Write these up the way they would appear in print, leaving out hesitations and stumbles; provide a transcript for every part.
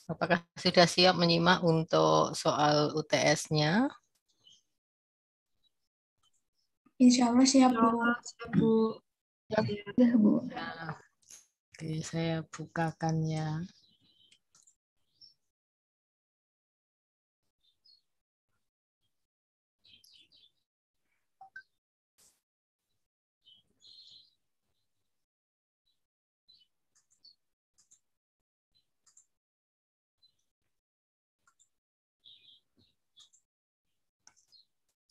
Apakah sudah siap menyimak untuk soal UTS-nya? Insya Allah siap, Bu. Siap, Bu. Sudah, Bu. Nah, oke, saya bukakan ya.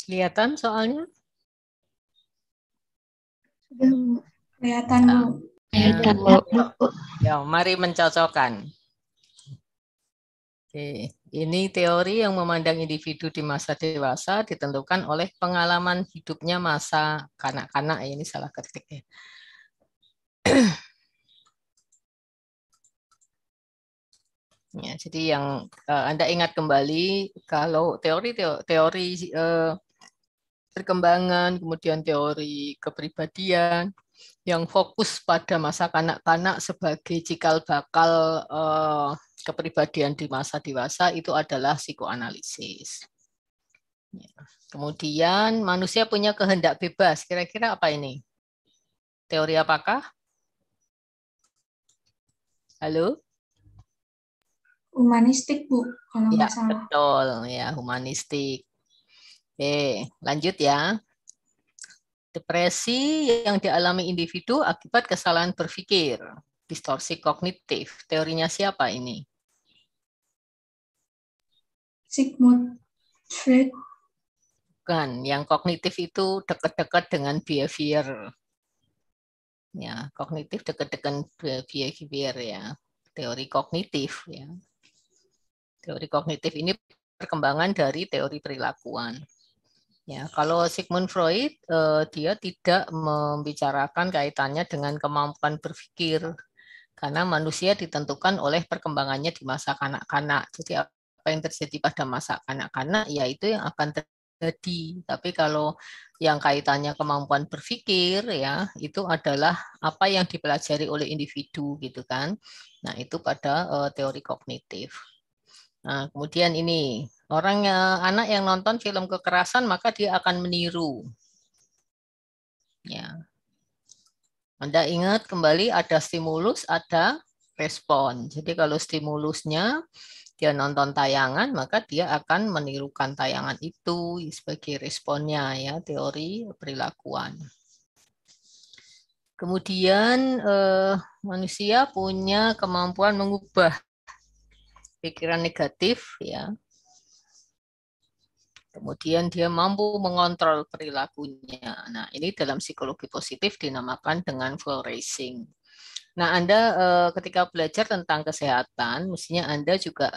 Kelihatan soalnya? Sudah, Bu. Kelihatan, Bu. Kelihatan, Ya, Bu. ya, mari mencocokkan. Oke, ini teori yang memandang individu di masa dewasa ditentukan oleh pengalaman hidupnya masa kanak-kanak. Ini salah ketik ya. Ya, jadi yang Anda ingat kembali kalau teori perkembangan, kemudian teori kepribadian yang fokus pada masa kanak-kanak sebagai cikal bakal kepribadian di masa dewasa itu adalah psikoanalisis. Ya. Kemudian manusia punya kehendak bebas. Kira-kira apa ini? Teori apakah? Halo? Humanistik, Bu, kalau Ya, nggak salah. betul. Ya, humanistik. Oke, lanjut ya. Depresi yang dialami individu akibat kesalahan berpikir. Distorsi kognitif. Teorinya siapa ini? Sigmund Freud. Bukan, yang kognitif itu dekat-dekat dengan behavior. Ya, kognitif dekat-dekat behavior ya. Teori kognitif ya. Teori kognitif ini perkembangan dari teori perilakuan. Ya, kalau Sigmund Freud dia tidak membicarakan kaitannya dengan kemampuan berpikir karena manusia ditentukan oleh perkembangannya di masa kanak-kanak. Jadi apa yang terjadi pada masa kanak-kanak ya itu yang akan terjadi. Tapi kalau yang kaitannya kemampuan berpikir ya itu adalah apa yang dipelajari oleh individu gitu kan. Nah, itu pada teori kognitif. Nah, kemudian ini anak yang nonton film kekerasan maka dia akan meniru. Ya. Anda ingat kembali ada stimulus, ada respon. Jadi kalau stimulusnya dia nonton tayangan maka dia akan menirukan tayangan itu sebagai responnya ya, teori perilakuan. Kemudian manusia punya kemampuan mengubah pikiran negatif ya. Kemudian dia mampu mengontrol perilakunya. Nah, ini dalam psikologi positif dinamakan dengan flourishing. Nah, Anda ketika belajar tentang kesehatan, mestinya Anda juga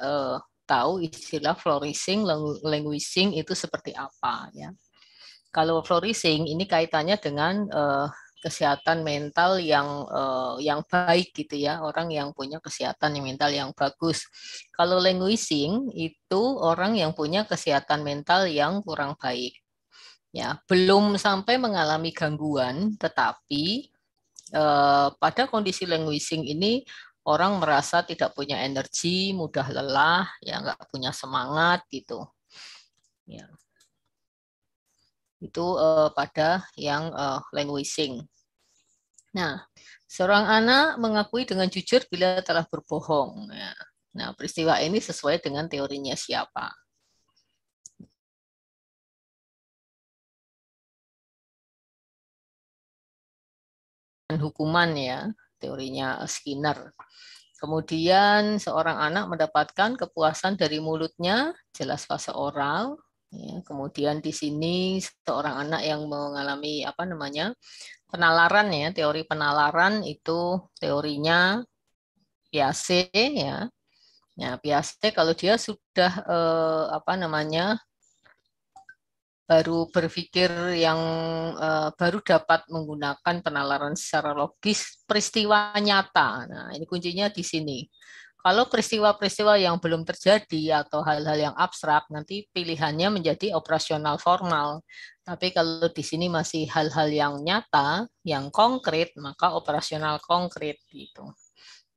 tahu istilah flourishing, languishing itu seperti apa ya. Kalau flourishing ini kaitannya dengan kesehatan mental yang baik gitu ya, orang yang punya kesehatan mental yang bagus. Kalau languishing itu orang yang punya kesehatan mental yang kurang baik. Ya, belum sampai mengalami gangguan, tetapi pada kondisi languishing ini orang merasa tidak punya energi, mudah lelah, ya nggak punya semangat gitu. Ya, itu pada yang languishing. Nah, seorang anak mengakui dengan jujur bila telah berbohong. Ya. Nah, peristiwa ini sesuai dengan teorinya siapa? Hukuman ya, teorinya Skinner. Kemudian seorang anak mendapatkan kepuasan dari mulutnya, jelas fase oral. Ya, kemudian di sini seorang anak yang mengalami apa namanya penalaran ya, teori penalaran itu teorinya Piaget ya. Nah, Piaget kalau dia sudah apa namanya baru berpikir yang baru dapat menggunakan penalaran secara logis peristiwa nyata. Nah, ini kuncinya di sini. Kalau peristiwa-peristiwa yang belum terjadi atau hal-hal yang abstrak, nanti pilihannya menjadi operasional formal. Tapi kalau di sini masih hal-hal yang nyata, yang konkret, maka operasional konkret gitu.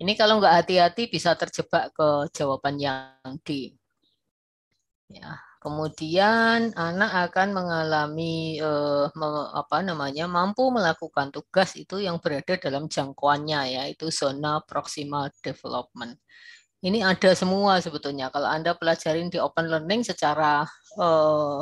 Ini kalau nggak hati-hati bisa terjebak ke jawaban yang D. Ya. Kemudian anak akan mengalami mampu melakukan tugas itu yang berada dalam jangkauannya, yaitu zona proximal development. Ini ada semua sebetulnya. Kalau Anda pelajarin di open learning eh,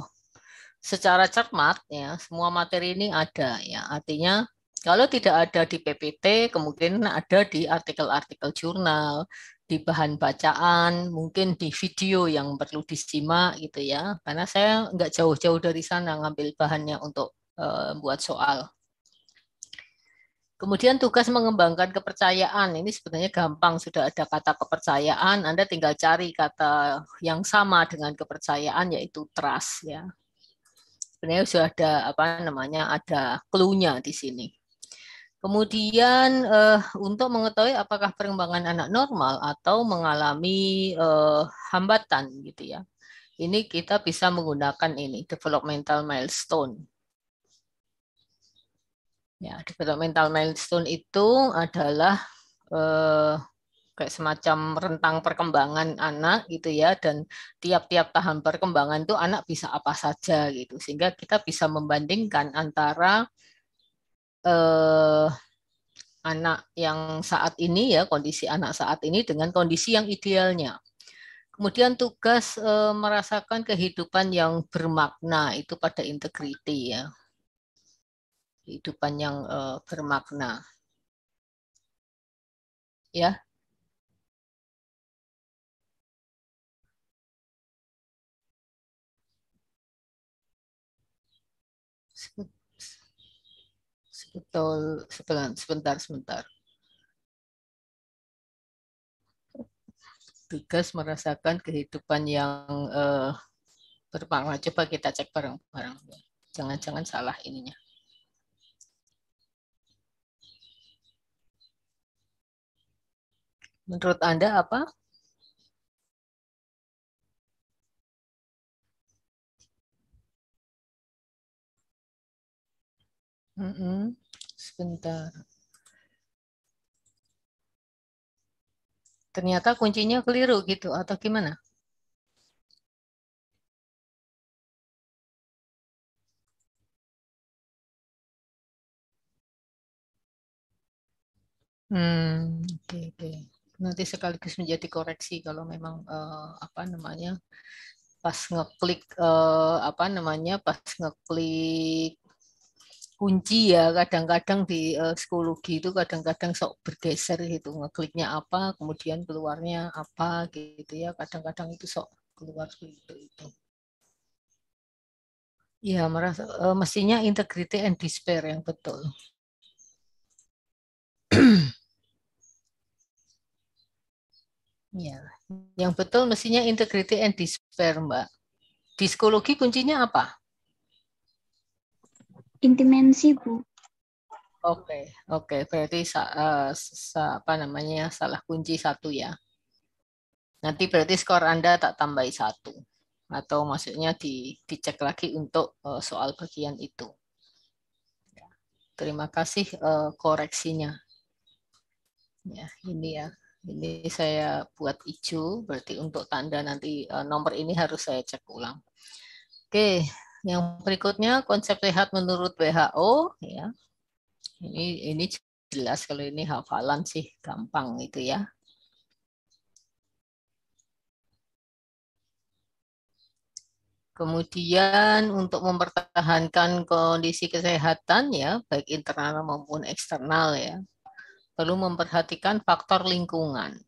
secara cermat, ya semua materi ini ada. Ya, artinya kalau tidak ada di PPT, kemungkinan ada di artikel-artikel jurnal, di bahan bacaan, mungkin di video yang perlu disimak gitu ya. Karena saya nggak jauh-jauh dari sana ngambil bahannya untuk buat soal. Kemudian tugas mengembangkan kepercayaan. Ini sebenarnya gampang, sudah ada kata kepercayaan, Anda tinggal cari kata yang sama dengan kepercayaan yaitu trust ya. Sebenarnya sudah ada ada clue-nya di sini. Kemudian untuk mengetahui apakah perkembangan anak normal atau mengalami hambatan gitu ya. Ini kita bisa menggunakan ini developmental milestone. Ya, developmental milestone itu adalah kayak semacam rentang perkembangan anak gitu ya, dan tiap-tiap tahap perkembangan itu anak bisa apa saja gitu, sehingga kita bisa membandingkan antara eh, anak yang saat ini ya, kondisi anak saat ini dengan kondisi yang idealnya. Kemudian tugas merasakan kehidupan yang bermakna itu pada integriti ya, kehidupan yang bermakna ya. Sebentar. Tugas merasakan kehidupan yang bermakna. Coba kita cek bareng-bareng. Jangan-jangan salah ininya. Menurut Anda apa? Sebentar. Ternyata kuncinya keliru gitu atau gimana? Oke. Nanti sekaligus menjadi koreksi kalau memang pas ngeklik pas ngeklik kunci ya, kadang-kadang di psikologi itu kadang-kadang sok bergeser gitu, ngekliknya apa kemudian keluarnya apa gitu ya, kadang-kadang itu sok keluar gitu itu. Ya, mestinya integrity and despair yang betul. Ya, yang betul mestinya integrity and despair, Mbak. Di psikologi kuncinya apa? Intimensi, Bu. Oke, berarti salah kunci satu ya. Nanti berarti skor Anda tak tambahi satu, atau maksudnya dicek lagi untuk soal bagian itu. Terima kasih koreksinya. Ya, ini ya. Ini saya buat hijau, berarti untuk tanda nanti nomor ini harus saya cek ulang. Oke, yang berikutnya konsep sehat menurut WHO ya. Ini jelas, kalau ini hafalan sih gampang itu ya. Kemudian untuk mempertahankan kondisi kesehatan ya, baik internal maupun eksternal ya, perlu memperhatikan faktor lingkungan.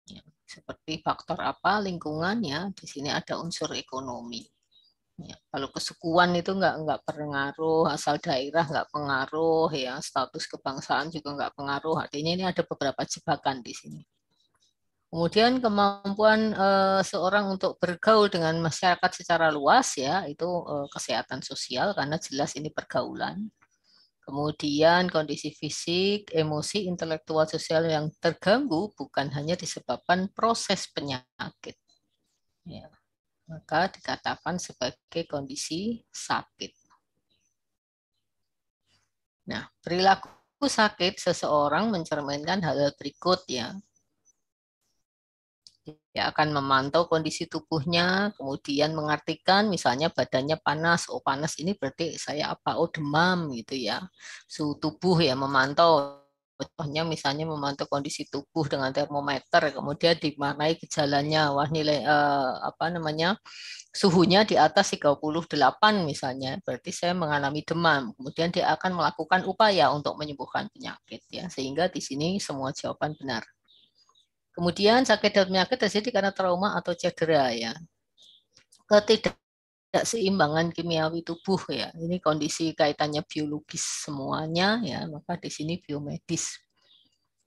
Ya, seperti faktor apa lingkungannya? Di sini ada unsur ekonomi. Ya, kalau kesukuan itu nggak pengaruh, asal daerah nggak pengaruh, ya status kebangsaan juga nggak pengaruh. Artinya ini ada beberapa jebakan di sini. Kemudian kemampuan seorang untuk bergaul dengan masyarakat secara luas ya, itu kesehatan sosial karena jelas ini pergaulan. Kemudian kondisi fisik, emosi, intelektual, sosial yang terganggu bukan hanya disebabkan proses penyakit. Ya, maka dikatakan sebagai kondisi sakit. Nah, perilaku sakit, seseorang mencerminkan hal berikut ya. Dia akan memantau kondisi tubuhnya, kemudian mengartikan misalnya badannya panas, oh panas ini berarti saya apa? Oh demam gitu ya. Suhu tubuh ya memantau. Contohnya misalnya memantau kondisi tubuh dengan termometer, kemudian dimaknai gejalanya, wah nilai apa namanya suhunya di atas 38 misalnya, berarti saya mengalami demam. Kemudian dia akan melakukan upaya untuk menyembuhkan penyakit ya, sehingga di sini semua jawaban benar. Kemudian sakit dan penyakit terjadi karena trauma atau cedera ya. Ketidakseimbangan kimiawi tubuh ya. Ini kondisi kaitannya biologis semuanya ya, maka di sini biomedis.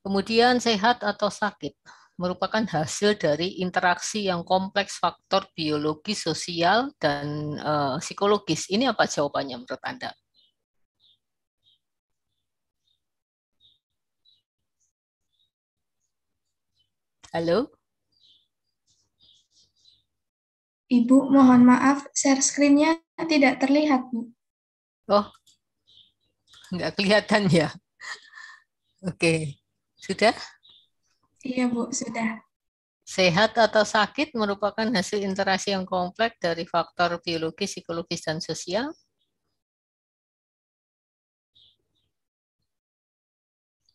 Kemudian sehat atau sakit merupakan hasil dari interaksi yang kompleks faktor biologis, sosial, dan psikologis. Ini apa jawabannya menurut Anda? Halo? Ibu, mohon maaf, share screen-nya tidak terlihat, Bu. Oh, nggak kelihatan ya? Oke, sudah? Iya, Bu, sudah. Sehat atau sakit merupakan hasil interaksi yang kompleks dari faktor biologis, psikologis, dan sosial.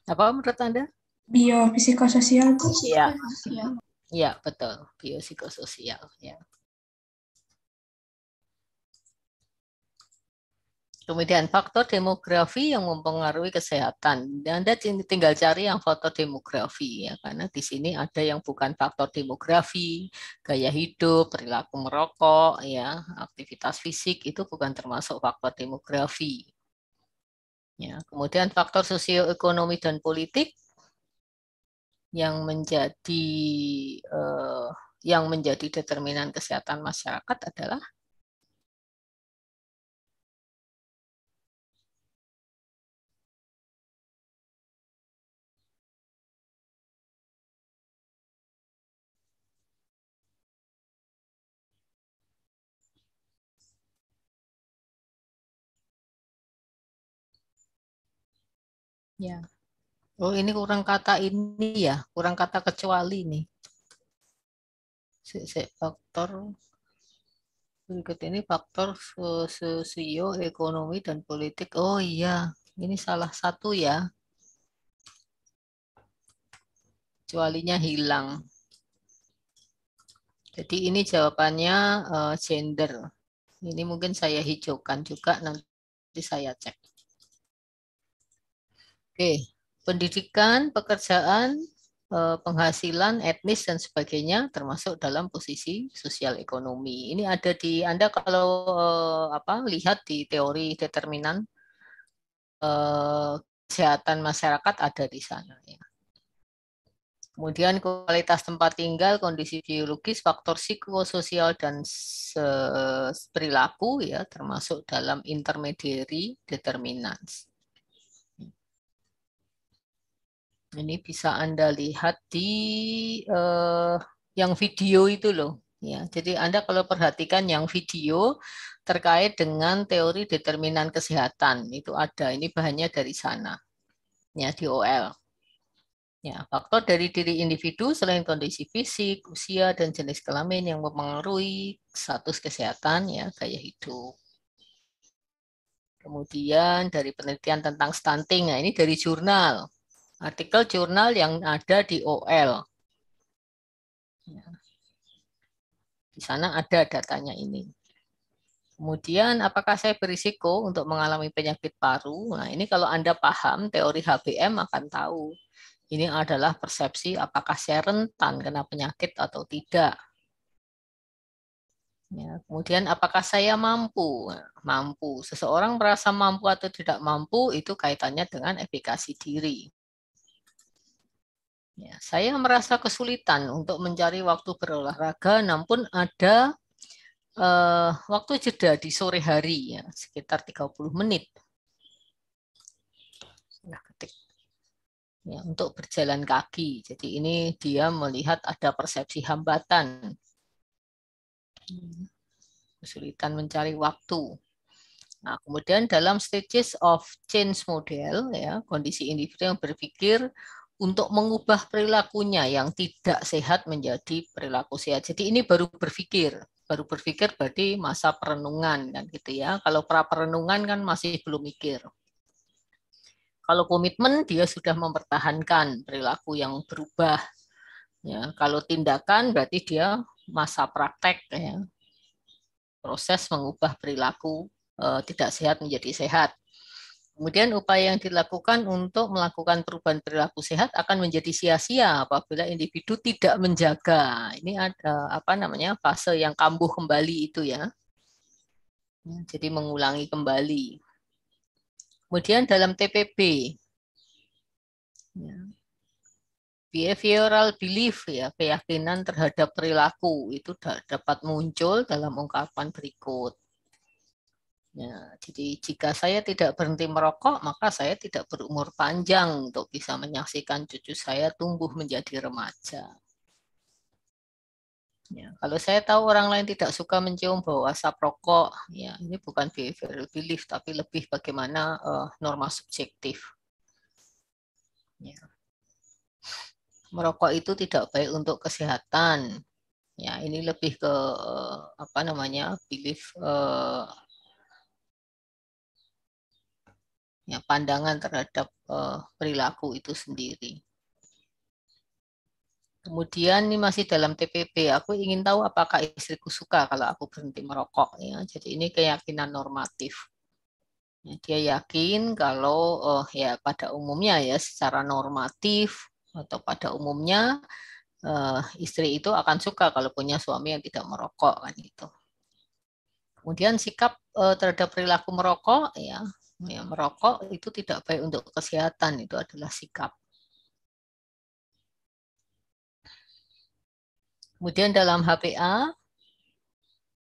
Apa menurut Anda? Biopsikososial, Bu. Iya, ya betul. Biopsikososial. Ya. Kemudian faktor demografi yang mempengaruhi kesehatan. Dan Anda tinggal cari yang faktor demografi ya, karena di sini ada yang bukan faktor demografi, gaya hidup, perilaku merokok, ya, aktivitas fisik itu bukan termasuk faktor demografi. Ya, kemudian faktor sosioekonomi dan politik yang menjadi eh, yang menjadi determinan kesehatan masyarakat adalah ya. Oh, ini kurang kata ini ya, kurang kata kecuali nih. Faktor berikut ini faktor sosioekonomi dan politik. Oh iya, ini salah satu ya. Kecualinya hilang. Jadi ini jawabannya gender. Ini mungkin saya hijaukan juga, nanti saya cek. Oke, pendidikan, pekerjaan, penghasilan, etnis, dan sebagainya termasuk dalam posisi sosial ekonomi. Ini ada di Anda kalau lihat di teori determinan kesehatan masyarakat ada di sana. Ya. Kemudian kualitas tempat tinggal, kondisi biologis, faktor psikososial dan perilaku ya termasuk dalam intermediary determinants. Ini bisa Anda lihat di yang video itu loh. Ya, jadi Anda kalau perhatikan yang video terkait dengan teori determinan kesehatan itu ada. Ini bahannya dari sana. Ya, di OL. Ya, faktor dari diri individu selain kondisi fisik, usia, dan jenis kelamin yang mempengaruhi status kesehatan, ya, gaya hidup. Kemudian dari penelitian tentang stunting, nah ini dari jurnal. Artikel jurnal yang ada di OL. Ya, di sana ada datanya ini. Kemudian, apakah saya berisiko untuk mengalami penyakit paru? Nah, ini kalau Anda paham teori HBM akan tahu. Ini adalah persepsi apakah saya rentan kena penyakit atau tidak. Ya, kemudian apakah saya mampu? Mampu. Seseorang merasa mampu atau tidak mampu itu kaitannya dengan efikasi diri. Ya, saya merasa kesulitan untuk mencari waktu berolahraga, namun ada waktu jeda di sore hari ya, sekitar 30 menit. Nah, ketik. Ya, untuk berjalan kaki. Jadi ini dia melihat ada persepsi hambatan. Kesulitan mencari waktu. Nah, kemudian dalam stages of change model, ya, kondisi individu yang berpikir untuk mengubah perilakunya yang tidak sehat menjadi perilaku sehat. Jadi ini baru berpikir berarti masa perenungan kan gitu ya. Kalau pra perenungan kan masih belum mikir. Kalau komitmen dia sudah mempertahankan perilaku yang berubah. Ya, kalau tindakan berarti dia masa praktek ya. Proses mengubah perilaku tidak sehat menjadi sehat. Kemudian upaya yang dilakukan untuk melakukan perubahan perilaku sehat akan menjadi sia-sia apabila individu tidak menjaga. Ini ada apa namanya fase yang kambuh kembali itu ya. Jadi mengulangi kembali. Kemudian dalam TPB, ya, behavioral belief ya keyakinan terhadap perilaku itu dapat muncul dalam ungkapan berikut. Ya, jadi jika saya tidak berhenti merokok, maka saya tidak berumur panjang untuk bisa menyaksikan cucu saya tumbuh menjadi remaja. Ya, kalau saya tahu orang lain tidak suka mencium bau asap rokok, ya ini bukan behavioral belief, tapi lebih bagaimana norma subjektif. Ya. Merokok itu tidak baik untuk kesehatan. Ya, ini lebih ke apa namanya belief ya, pandangan terhadap perilaku itu sendiri. Kemudian ini masih dalam TPP, aku ingin tahu apakah istriku suka kalau aku berhenti merokok. Ya, jadi ini keyakinan normatif. Ya, dia yakin kalau ya pada umumnya ya secara normatif atau pada umumnya istri itu akan suka kalau punya suami yang tidak merokok kan itu. Kemudian sikap terhadap perilaku merokok ya, ya merokok itu tidak baik untuk kesehatan, itu adalah sikap. Kemudian dalam HPA,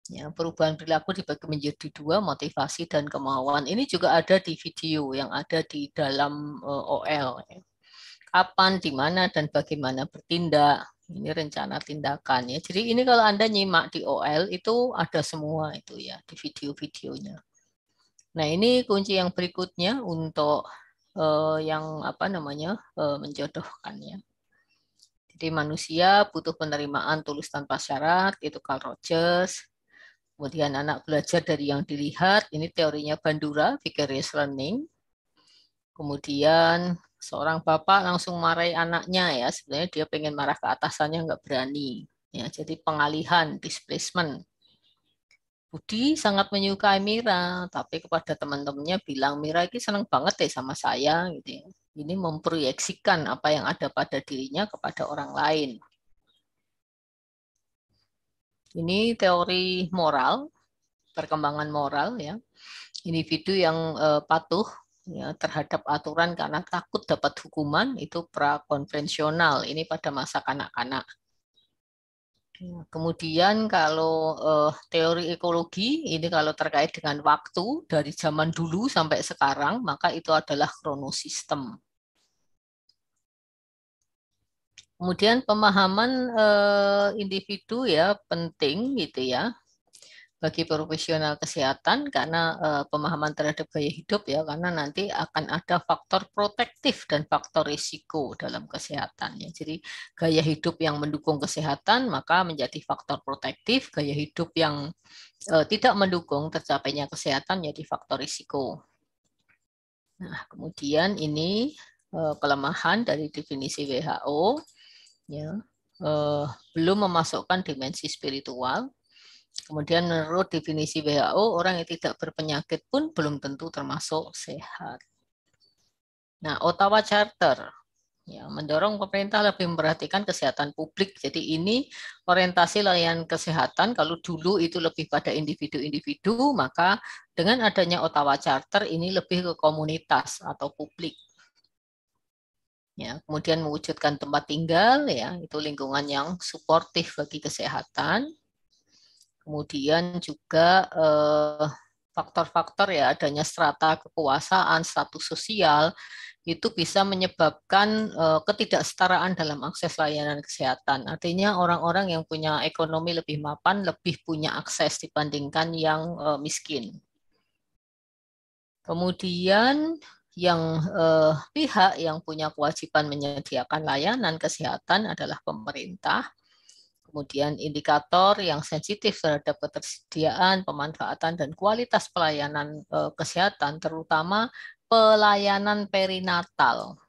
ya, perubahan perilaku dibagi menjadi dua, motivasi dan kemauan. Ini juga ada di video yang ada di dalam OL. Ya. Kapan, di mana, dan bagaimana bertindak. Ini rencana tindakan ya. Jadi ini kalau Anda nyimak di OL itu ada semua itu ya di video-videonya. Nah ini kunci yang berikutnya untuk yang apa namanya menjodohkan ya. Jadi manusia butuh penerimaan tulus tanpa syarat, itu Carl Rogers. Kemudian anak belajar dari yang dilihat, ini teorinya Bandura, vicarious learning. Kemudian seorang bapak langsung marahi anaknya ya, sebenarnya dia pengen marah ke atasannya nggak berani. Ya, jadi pengalihan, displacement. Budi sangat menyukai Mira, tapi kepada teman-temannya bilang Mira ini senang banget deh sama saya, gitu ya. Ini memproyeksikan apa yang ada pada dirinya kepada orang lain. Ini teori moral, perkembangan moral ya. Individu yang patuh ya, terhadap aturan karena takut dapat hukuman itu prakonvensional. Ini pada masa kanak-kanak. Kemudian kalau teori ekologi ini kalau terkait dengan waktu dari zaman dulu sampai sekarang maka itu adalah kronosistem. Kemudian pemahaman individu ya penting gitu ya bagi profesional kesehatan karena pemahaman terhadap gaya hidup ya karena nanti akan ada faktor protektif dan faktor risiko dalam kesehatan ya. Jadi gaya hidup yang mendukung kesehatan maka menjadi faktor protektif, gaya hidup yang tidak mendukung tercapainya kesehatan menjadi faktor risiko. Nah, kemudian ini kelemahan dari definisi WHO ya. Belum memasukkan dimensi spiritual. Kemudian menurut definisi WHO, orang yang tidak berpenyakit pun belum tentu termasuk sehat. Nah, Ottawa Charter ya, mendorong pemerintah lebih memperhatikan kesehatan publik. Jadi ini orientasi layanan kesehatan, kalau dulu itu lebih pada individu-individu, maka dengan adanya Ottawa Charter ini lebih ke komunitas atau publik. Ya, kemudian mewujudkan tempat tinggal, ya itu lingkungan yang suportif bagi kesehatan. Kemudian juga faktor-faktor ya adanya strata kekuasaan, status sosial itu bisa menyebabkan ketidaksetaraan dalam akses layanan kesehatan. Artinya orang-orang yang punya ekonomi lebih mapan lebih punya akses dibandingkan yang miskin. Kemudian yang pihak yang punya kewajiban menyediakan layanan kesehatan adalah pemerintah. Kemudian indikator yang sensitif terhadap ketersediaan, pemanfaatan, dan kualitas pelayanan kesehatan, terutama pelayanan perinatal.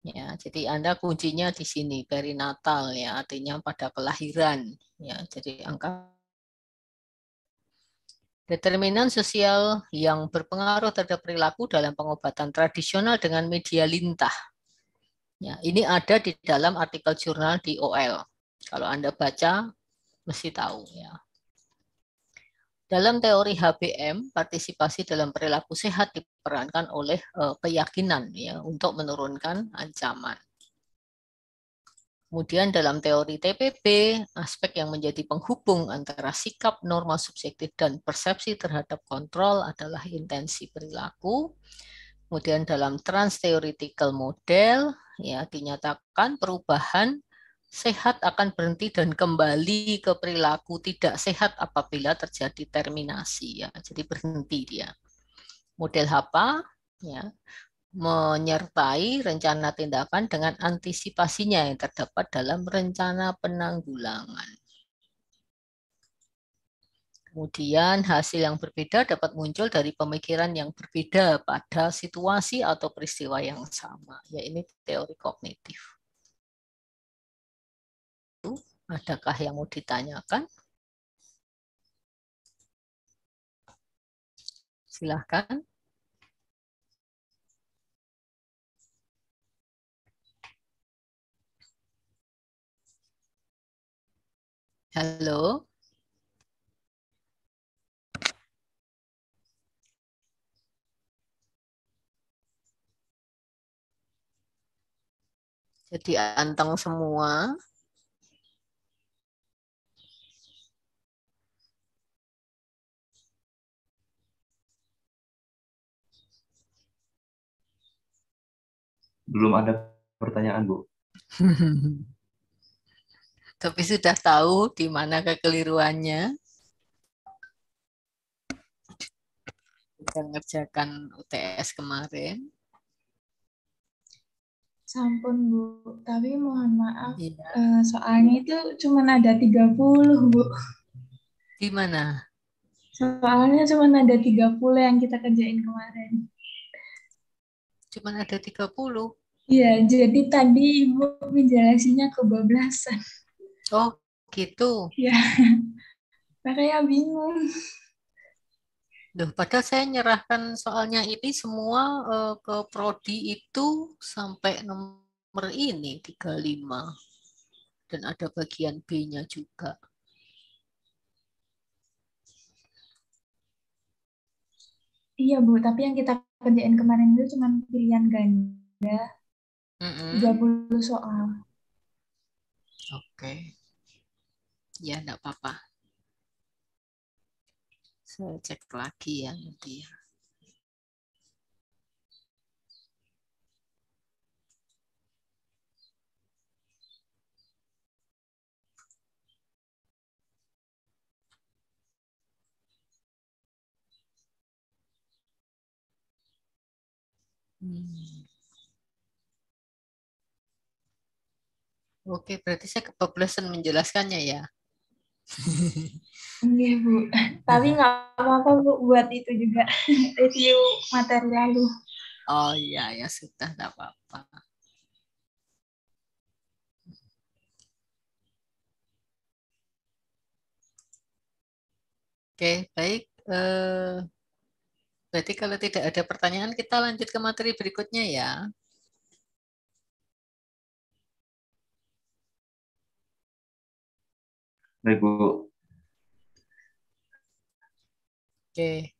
Ya, jadi Anda kuncinya di sini perinatal ya, artinya pada kelahiran. Ya, jadi angka determinan sosial yang berpengaruh terhadap perilaku dalam pengobatan tradisional dengan media lintah. Ya, ini ada di dalam artikel jurnal di OL. Kalau Anda baca, mesti tahu ya. Dalam teori HBM, partisipasi dalam perilaku sehat diperankan oleh keyakinan ya untuk menurunkan ancaman. Kemudian dalam teori TPP, aspek yang menjadi penghubung antara sikap, norma subjektif, dan persepsi terhadap kontrol adalah intensi perilaku. Kemudian dalam trans-theoretical model, ya dinyatakan perubahan sehat akan berhenti dan kembali ke perilaku tidak sehat apabila terjadi terminasi. Ya, jadi berhenti dia. Model HAPA, ya, menyertai rencana tindakan dengan antisipasinya yang terdapat dalam rencana penanggulangan. Kemudian hasil yang berbeda dapat muncul dari pemikiran yang berbeda pada situasi atau peristiwa yang sama. Ya, ini teori kognitif. Adakah yang mau ditanyakan? Silahkan. Halo. Jadi anteng semua. Belum ada pertanyaan, Bu. Tapi sudah tahu di mana kekeliruannya. Kita ngerjakan UTS kemarin. Sampun, Bu. Tapi mohon maaf, Iya. soalnya itu cuma ada 30, Bu. Di mana? Soalnya cuma ada 30 yang kita kerjain kemarin. Cuma ada 30. Iya, jadi tadi Ibu menjelasinya kebablasan. Oh, gitu. Ya, makanya bingung. Loh, padahal saya nyerahkan soalnya ini semua ke prodi itu sampai nomor ini 35. Dan ada bagian B-nya juga. Iya, Bu. Tapi yang kita kerjain kemarin itu cuma pilihan ganda, 30 soal. Oke. Ya, enggak apa-apa. Saya cek lagi ya nanti ya. Oke, berarti saya kebablasan menjelaskannya ya. Iya, Bu. Tapi nggak apa-apa, Bu, buat itu juga review materi lalu. Oh iya, ya sudah, enggak apa-apa. Oke, baik. Berarti kalau tidak ada pertanyaan, kita lanjut ke materi berikutnya ya. Baik, Bu. Oke.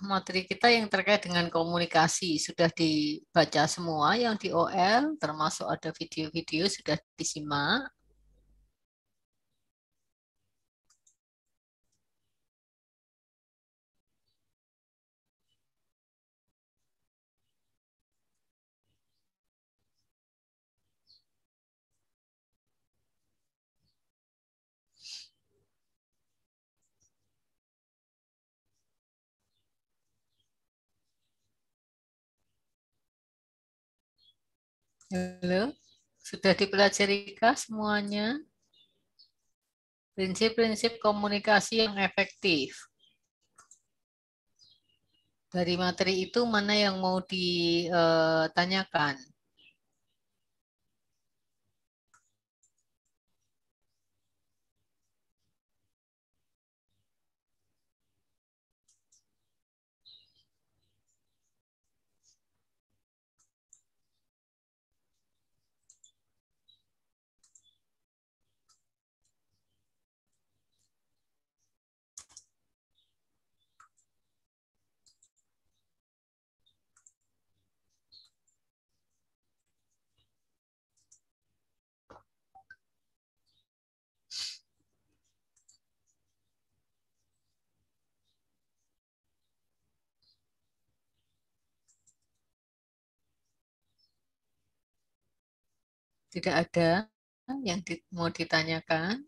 Materi kita yang terkait dengan komunikasi sudah dibaca semua yang di OL, termasuk ada video-video sudah disimak. Halo, sudah dipelajari kah semuanya? Prinsip-prinsip komunikasi yang efektif. Dari materi itu mana yang mau ditanyakan? Tidak ada yang mau ditanyakan?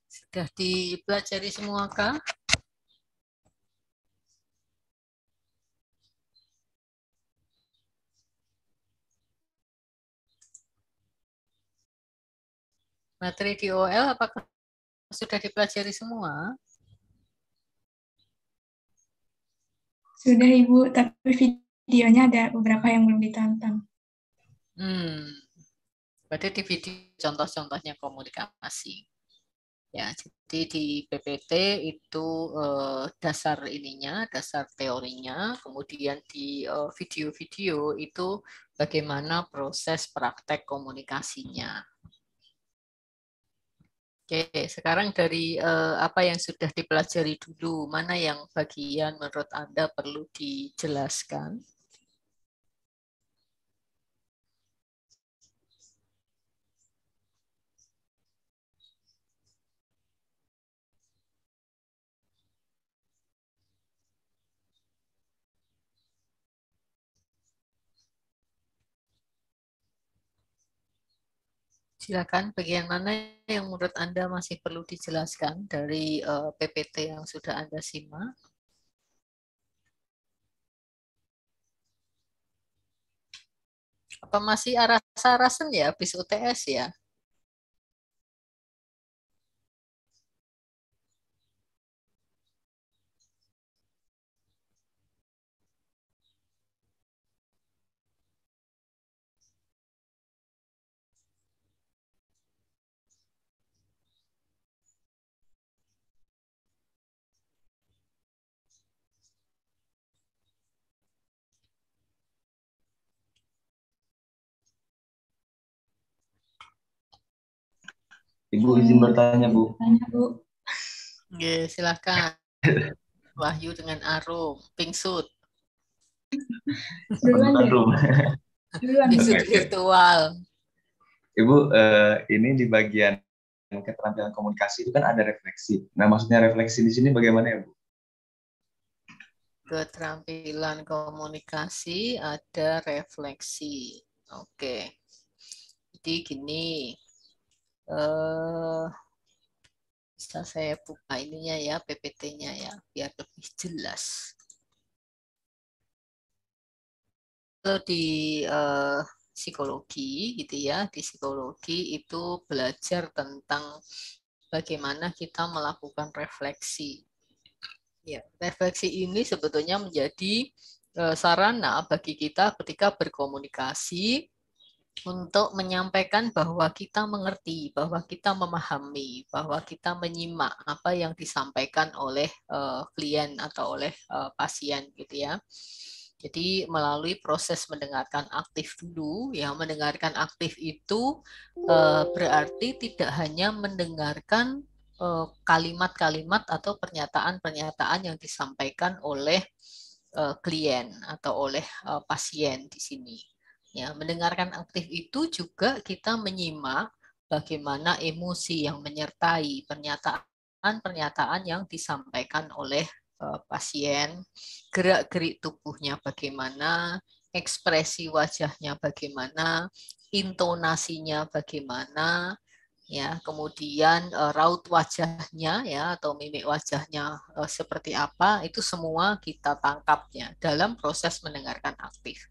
Sudah dipelajari semua kah? Materi di OL apakah sudah dipelajari semua? Sudah Ibu, tapi videonya ada beberapa yang belum ditonton. Berarti di video contoh-contohnya komunikasi. Ya, jadi di PPT itu dasar ininya, dasar teorinya, kemudian di video-video itu bagaimana proses praktek komunikasinya. Oke, sekarang dari apa yang sudah dipelajari dulu, mana yang bagian menurut Anda perlu dijelaskan? Silakan, bagian mana yang menurut Anda masih perlu dijelaskan dari PPT yang sudah Anda simak? Apa masih rasa-rasen ya habis UTS ya? Ibu izin bertanya, Bu. Tanya, Bu. Oke, silakan. Wahyu dengan Arum, Pingsut. Duluan deh. Pingsut Oke. virtual. Ibu, ini di bagian keterampilan komunikasi itu kan ada refleksi. Nah, maksudnya refleksi di sini bagaimana ya, Bu? Keterampilan komunikasi ada refleksi. Oke. Jadi gini, bisa saya buka ininya ya, PPT-nya ya, biar lebih jelas. Kalau di psikologi gitu ya, di psikologi itu belajar tentang bagaimana kita melakukan refleksi. Ya, refleksi ini sebetulnya menjadi sarana bagi kita ketika berkomunikasi untuk menyampaikan bahwa kita mengerti, bahwa kita memahami, bahwa kita menyimak apa yang disampaikan oleh klien atau oleh pasien gitu ya. Jadi melalui proses mendengarkan aktif dulu, ya mendengarkan aktif itu berarti tidak hanya mendengarkan kalimat-kalimat atau pernyataan-pernyataan yang disampaikan oleh klien atau oleh pasien di sini. Ya, mendengarkan aktif itu juga kita menyimak bagaimana emosi yang menyertai pernyataan-pernyataan yang disampaikan oleh pasien, gerak-gerik tubuhnya bagaimana, ekspresi wajahnya bagaimana, intonasinya bagaimana, ya, kemudian raut wajahnya ya atau mimik wajahnya seperti apa, itu semua kita tangkapnya dalam proses mendengarkan aktif.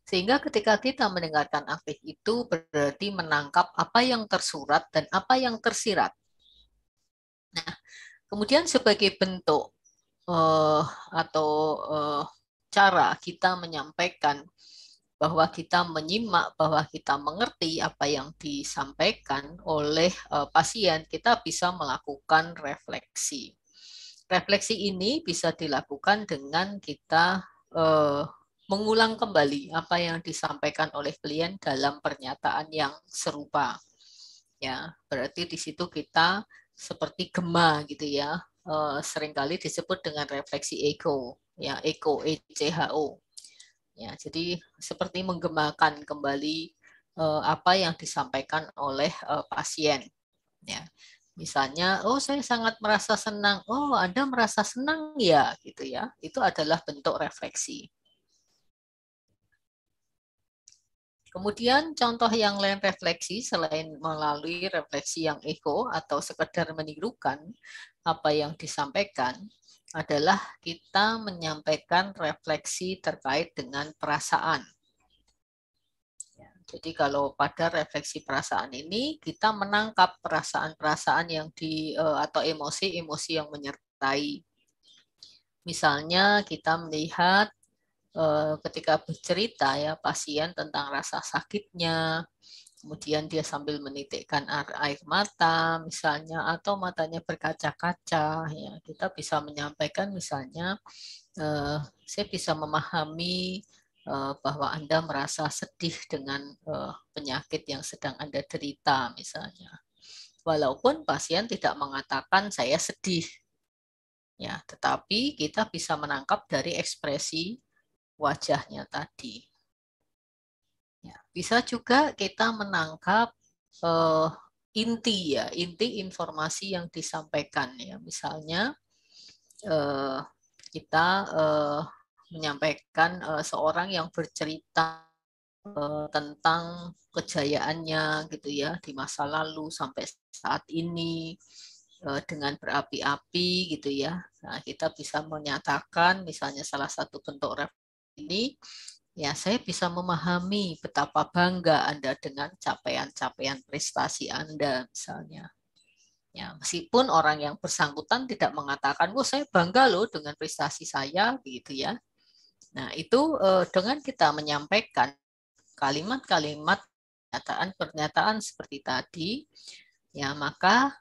Sehingga ketika kita mendengarkan aktif itu berarti menangkap apa yang tersurat dan apa yang tersirat. Nah, kemudian sebagai bentuk atau cara kita menyampaikan bahwa kita menyimak, bahwa kita mengerti apa yang disampaikan oleh pasien, kita bisa melakukan refleksi. Refleksi ini bisa dilakukan dengan kita mengulang kembali apa yang disampaikan oleh klien dalam pernyataan yang serupa. Ya, berarti di situ kita seperti gema gitu ya. Seringkali disebut dengan refleksi echo, ya, echo, ECHO. Ya, jadi seperti menggemakan kembali apa yang disampaikan oleh pasien. Ya, misalnya, oh saya sangat merasa senang. Oh, Anda merasa senang ya, gitu ya. Itu adalah bentuk refleksi. Kemudian contoh yang lain refleksi selain melalui refleksi yang echo atau sekedar menirukan apa yang disampaikan adalah kita menyampaikan refleksi terkait dengan perasaan. Jadi kalau pada refleksi perasaan ini kita menangkap perasaan-perasaan yang atau emosi-emosi yang menyertai. Misalnya kita melihat ketika bercerita ya pasien tentang rasa sakitnya, kemudian dia sambil menitikkan air mata misalnya atau matanya berkaca-kaca, ya kita bisa menyampaikan misalnya saya bisa memahami bahwa Anda merasa sedih dengan penyakit yang sedang Anda derita misalnya. Walaupun pasien tidak mengatakan saya sedih, ya, tetapi kita bisa menangkap dari ekspresi wajahnya tadi. Ya, bisa juga kita menangkap inti ya, inti informasi yang disampaikan ya. Misalnya kita menyampaikan seorang yang bercerita tentang kejayaannya gitu ya di masa lalu sampai saat ini dengan berapi-api gitu ya. Nah, kita bisa menyatakan misalnya salah satu bentuk refleksi ini, ya saya bisa memahami betapa bangga Anda dengan capaian-capaian prestasi Anda misalnya. Ya, meskipun orang yang bersangkutan tidak mengatakan, "Wah, saya bangga loh dengan prestasi saya," begitu ya. Nah, itu dengan kita menyampaikan kalimat-kalimat pernyataan seperti tadi, ya maka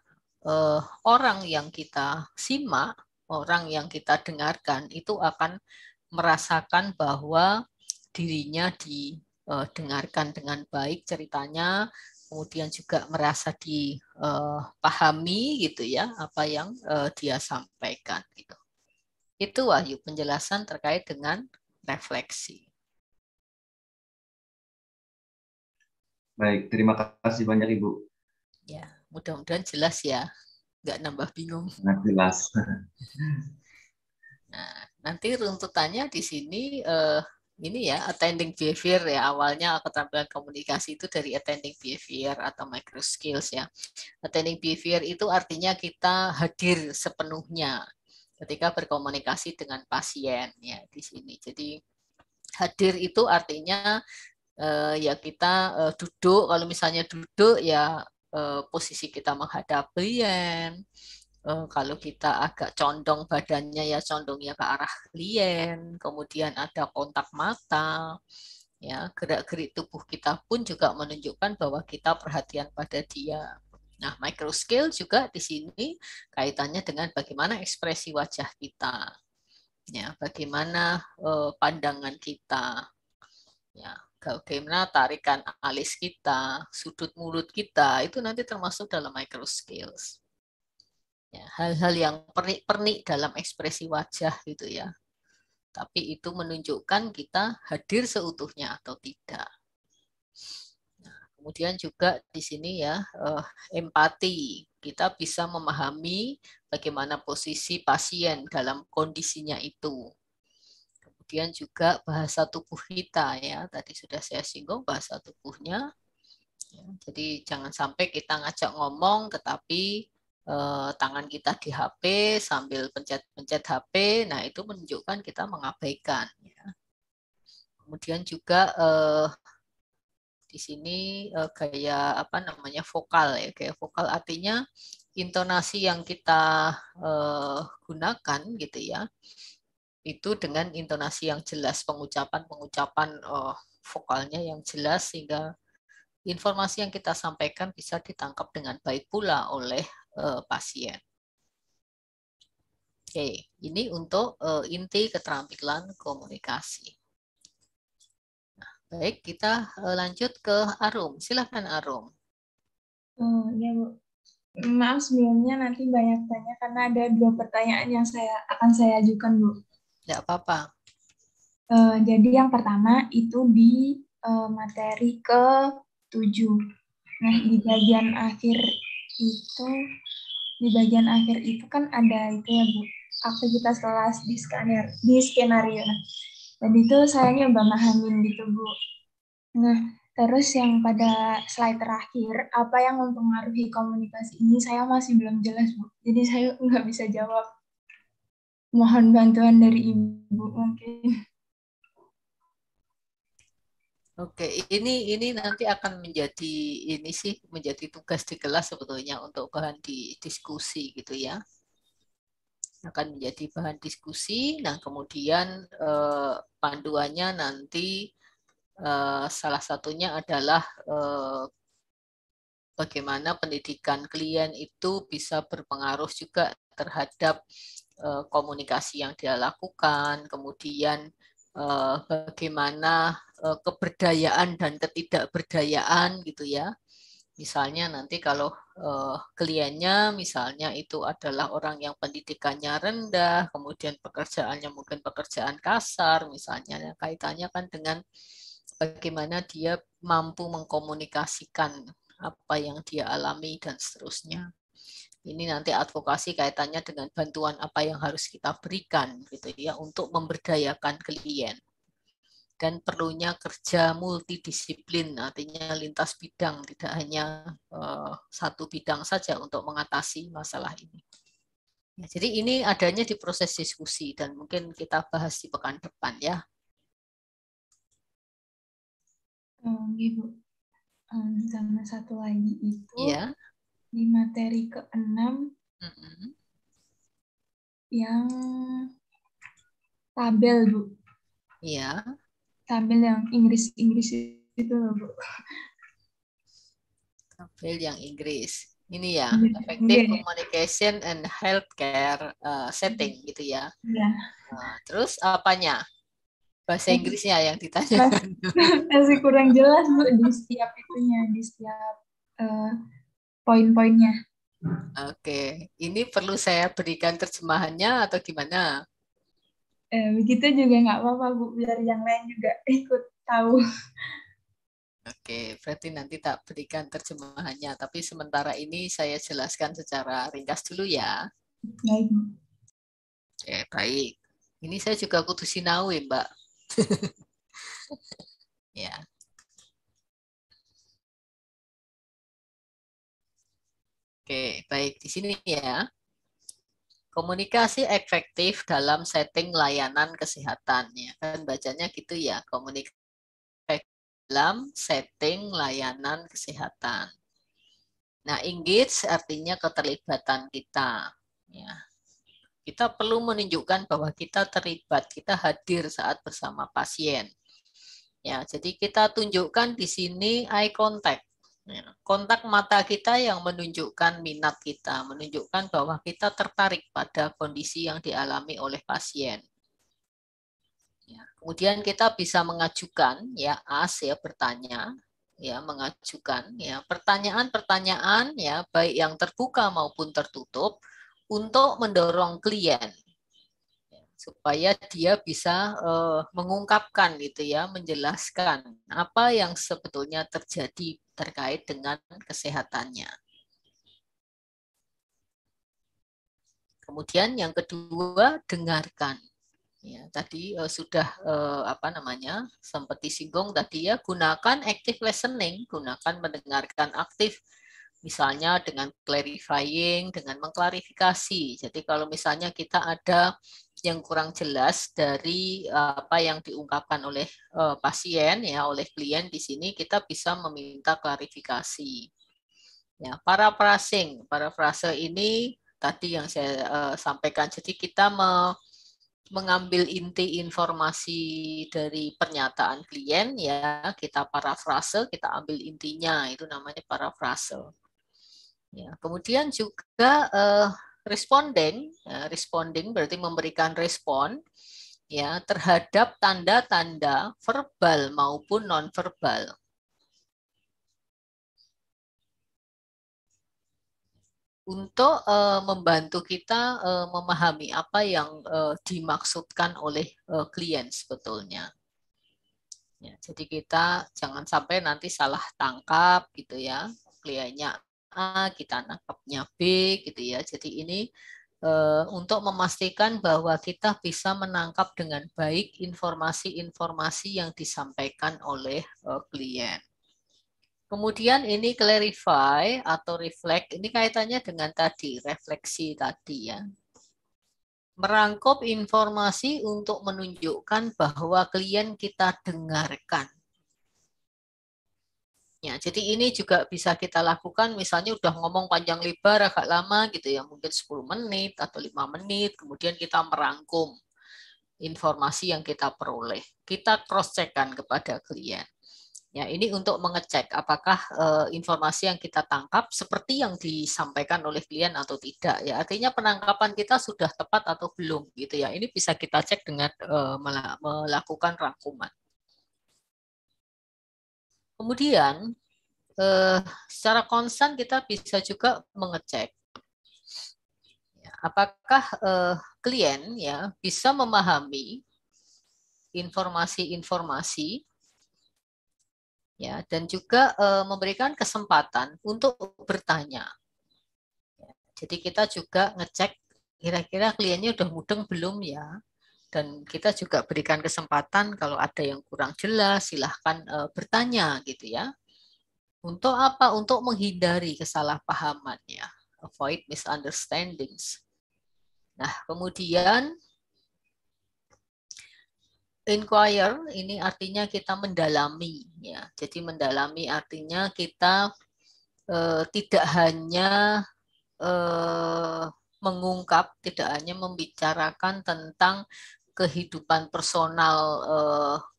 orang yang kita simak, orang yang kita dengarkan itu akan merasakan bahwa dirinya didengarkan dengan baik ceritanya, kemudian juga merasa dipahami gitu ya apa yang dia sampaikan gitu. Itu Wahyu penjelasan terkait dengan refleksi. Baik, terima kasih banyak Ibu. Ya, mudah-mudahan jelas ya, nggak nambah bingung. Sangat jelas. Nah, nanti runtutannya di sini ini ya, attending behavior ya. Awalnya keterampilan komunikasi itu dari attending behavior atau micro skills ya. Attending behavior itu artinya kita hadir sepenuhnya ketika berkomunikasi dengan pasien ya di sini. Jadi hadir itu artinya ya kita duduk, kalau misalnya duduk ya posisi kita menghadap klien. Kalau kita agak condong badannya ya condongnya ke arah klien, kemudian ada kontak mata, ya gerak-gerik tubuh kita pun juga menunjukkan bahwa kita perhatian pada dia. Nah, micro skill juga di sini kaitannya dengan bagaimana ekspresi wajah kita, ya bagaimana pandangan kita, ya bagaimana tarikan alis kita, sudut mulut kita, itu nanti termasuk dalam micro skills. Ya, hal-hal yang pernik-pernik dalam ekspresi wajah gitu ya. Tapi itu menunjukkan kita hadir seutuhnya atau tidak. Nah, kemudian juga di sini ya empati. Kita bisa memahami bagaimana posisi pasien dalam kondisinya itu. Kemudian juga bahasa tubuh kita ya, tadi sudah saya singgung bahasa tubuhnya. Ya, jadi jangan sampai kita ngajak ngomong tetapi tangan kita di HP sambil pencet-pencet HP, nah itu menunjukkan kita mengabaikan. Ya. Kemudian juga di sini gaya apa namanya vokal ya, gaya vokal artinya intonasi yang kita gunakan gitu ya, itu dengan intonasi yang jelas, pengucapan vokalnya yang jelas sehingga informasi yang kita sampaikan bisa ditangkap dengan baik pula oleh pasien. Oke, ini untuk inti keterampilan komunikasi. Nah, baik, kita lanjut ke Arum. Silakan Arum. Oh, ya Bu. Maaf sebelumnya nanti banyak tanya karena ada 2 pertanyaan yang akan saya ajukan Bu. Tidak apa-apa. Jadi yang pertama itu di materi ke-7. Nah, di bagian akhir itu kan ada itu ya Bu, aktivitas kelas di skenario. Nah, dan itu saya nyoba mahamin gitu Bu. Nah, terus yang pada slide terakhir, apa yang mempengaruhi komunikasi ini saya masih belum jelas Bu. Jadi saya nggak bisa jawab. Mohon bantuan dari Ibu mungkin. Oke, ini nanti akan menjadi tugas di kelas sebetulnya untuk bahan di diskusi gitu ya. Akan menjadi bahan diskusi. Nah, kemudian panduannya nanti salah satunya adalah bagaimana pendidikan klien itu bisa berpengaruh juga terhadap komunikasi yang dia lakukan, kemudian bagaimana keberdayaan dan ketidakberdayaan gitu ya. Misalnya nanti kalau kliennya misalnya itu adalah orang yang pendidikannya rendah, kemudian pekerjaannya mungkin pekerjaan kasar, misalnya kaitannya kan dengan bagaimana dia mampu mengkomunikasikan apa yang dia alami dan seterusnya. Ini nanti advokasi kaitannya dengan bantuan apa yang harus kita berikan gitu ya untuk memberdayakan klien. Dan perlunya kerja multidisiplin, artinya lintas bidang, tidak hanya satu bidang saja untuk mengatasi masalah ini. Ya, jadi ini adanya di proses diskusi dan mungkin kita bahas di pekan depan ya. Gitu. Sama satu lagi itu Ya. di materi ke-6 yang tabel Bu. Iya. Tabel yang Inggris itu loh Bu. Tabel yang Inggris. Ini ya, effective communication and healthcare setting gitu ya. Ya. Terus apanya? Bahasa Inggrisnya yang ditanyakan. Masih kurang jelas Bu di setiap itunya, di setiap poin-poinnya. Oke, ini perlu saya berikan terjemahannya atau gimana? Begitu juga nggak apa-apa Bu, biar yang lain juga ikut tahu. Oke, berarti nanti tak berikan terjemahannya, tapi sementara ini saya jelaskan secara ringkas dulu ya. Baik Bu. Oke, baik. Ini saya juga kudu sinau ya, Mbak. Ya. Oke, baik di sini ya. Komunikasi efektif dalam setting layanan kesehatan ya. Kan bacanya gitu ya, komunikasi dalam setting layanan kesehatan. Nah, engage artinya keterlibatan kita. Ya. Kita perlu menunjukkan bahwa kita terlibat, kita hadir saat bersama pasien. Ya, jadi kita tunjukkan di sini eye contact. Kontak mata kita yang menunjukkan minat kita, menunjukkan bahwa kita tertarik pada kondisi yang dialami oleh pasien. Ya, kemudian kita bisa mengajukan, ya ask ya bertanya, ya mengajukan, ya pertanyaan-pertanyaan, ya baik yang terbuka maupun tertutup untuk mendorong klien supaya dia bisa mengungkapkan gitu ya, menjelaskan apa yang sebetulnya terjadi terkait dengan kesehatannya. Kemudian yang kedua, dengarkan. Ya, tadi sudah sempat disinggung tadi ya, gunakan active listening, gunakan mendengarkan aktif, misalnya dengan clarifying, dengan mengklarifikasi. Jadi kalau misalnya kita ada yang kurang jelas dari apa yang diungkapkan oleh pasien ya, oleh klien di sini, kita bisa meminta klarifikasi. Ya, parafrase ini tadi yang saya sampaikan. Jadi kita mengambil inti informasi dari pernyataan klien ya, kita parafrase, kita ambil intinya, itu namanya parafrase. Ya, kemudian juga responding berarti memberikan respon ya terhadap tanda-tanda verbal maupun nonverbal. Untuk membantu kita memahami apa yang dimaksudkan oleh klien sebetulnya. Ya, jadi kita jangan sampai nanti salah tangkap gitu ya, kliennya A, kita nangkapnya B gitu ya. Jadi ini untuk memastikan bahwa kita bisa menangkap dengan baik informasi-informasi yang disampaikan oleh klien. Kemudian ini clarify atau reflect, ini kaitannya dengan tadi, refleksi tadi ya. Merangkup informasi untuk menunjukkan bahwa klien kita dengarkan. Ya, jadi ini juga bisa kita lakukan, misalnya udah ngomong panjang lebar agak lama gitu ya, mungkin 10 menit atau 5 menit, kemudian kita merangkum informasi yang kita peroleh. Kita cross-check-kan kepada klien. Ya, ini untuk mengecek apakah informasi yang kita tangkap seperti yang disampaikan oleh klien atau tidak. Ya, artinya penangkapan kita sudah tepat atau belum gitu ya. Ini bisa kita cek dengan melakukan rangkuman. Kemudian secara konstan kita bisa juga mengecek apakah klien ya bisa memahami informasi-informasi ya, dan juga memberikan kesempatan untuk bertanya. Jadi kita juga ngecek kira-kira kliennya udah mudeng belum ya, dan kita juga berikan kesempatan kalau ada yang kurang jelas silahkan bertanya gitu ya. Untuk apa? Untuk menghindari kesalahpahaman ya, avoid misunderstandings. Nah kemudian inquire ini artinya kita mendalami ya. Jadi mendalami artinya kita tidak hanya mengungkap, tidak hanya membicarakan tentang kehidupan personal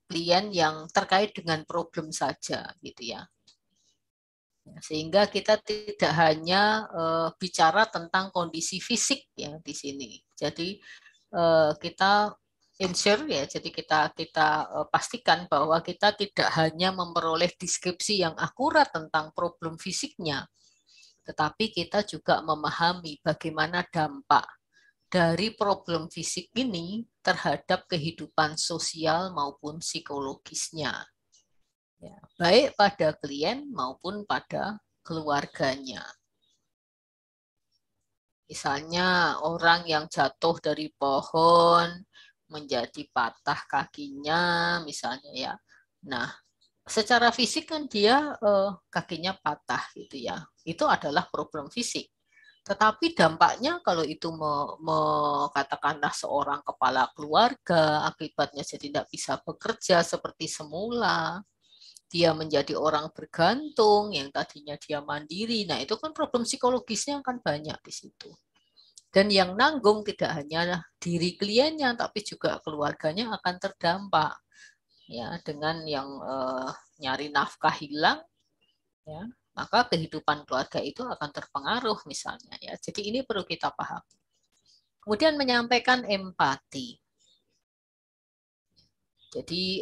klien yang terkait dengan problem saja gitu ya. Sehingga kita tidak hanya bicara tentang kondisi fisik ya di sini. Jadi kita ensure ya, jadi kita pastikan bahwa kita tidak hanya memperoleh deskripsi yang akurat tentang problem fisiknya, tetapi kita juga memahami bagaimana dampak dari problem fisik ini terhadap kehidupan sosial maupun psikologisnya, ya, baik pada klien maupun pada keluarganya. Misalnya orang yang jatuh dari pohon menjadi patah kakinya misalnya ya. Nah, secara fisik kan dia kakinya patah gitu ya. Itu adalah problem fisik. Tetapi dampaknya kalau itu katakanlah seorang kepala keluarga, akibatnya jadi tidak bisa bekerja seperti semula, dia menjadi orang bergantung, yang tadinya dia mandiri. Nah, itu kan problem psikologisnya kan banyak di situ. Dan yang nanggung tidak hanya diri kliennya, tapi juga keluarganya akan terdampak. Ya, dengan yang nyari nafkah hilang, ya, maka kehidupan keluarga itu akan terpengaruh misalnya. Ya. Jadi ini perlu kita paham. Kemudian menyampaikan empati. Jadi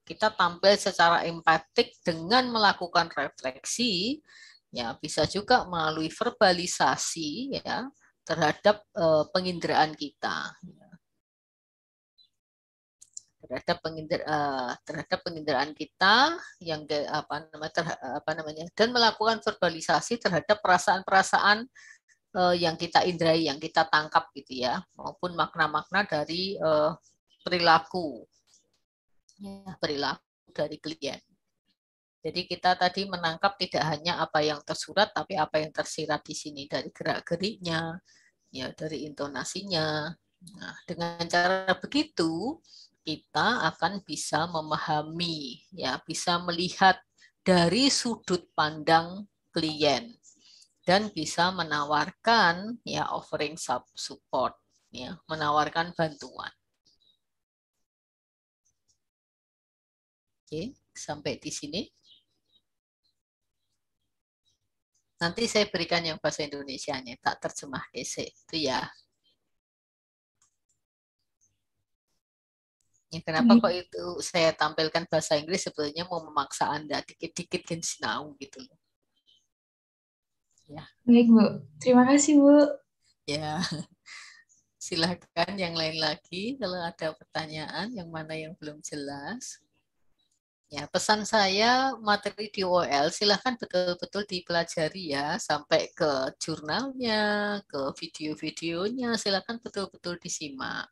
kita tampil secara empatik dengan melakukan refleksi, ya bisa juga melalui verbalisasi ya terhadap penginderaan kita, terhadap penginderaan kita yang dan melakukan verbalisasi terhadap perasaan-perasaan yang kita indrai, yang kita tangkap gitu ya, maupun makna-makna dari perilaku, ya, perilaku dari klien. Jadi kita tadi menangkap tidak hanya apa yang tersurat, tapi apa yang tersirat di sini dari gerak-geriknya, ya, dari intonasinya. Nah, dengan cara begitu kita akan bisa memahami, ya, bisa melihat dari sudut pandang klien dan bisa menawarkan, ya, offering support, ya, menawarkan bantuan. Oke, sampai di sini. Nanti saya berikan yang bahasa Indonesianya, tak terjemah DC itu ya. Ya, kenapa kok itu saya tampilkan bahasa Inggris, sebetulnya mau memaksa Anda dikit-dikit kan sinau gitu loh. Ya. Baik, Bu. Terima kasih, Bu. Ya, silahkan yang lain lagi kalau ada pertanyaan yang mana yang belum jelas. Ya, pesan saya materi di OL silahkan betul-betul dipelajari ya, sampai ke jurnalnya, ke video-videonya, silahkan betul-betul disimak.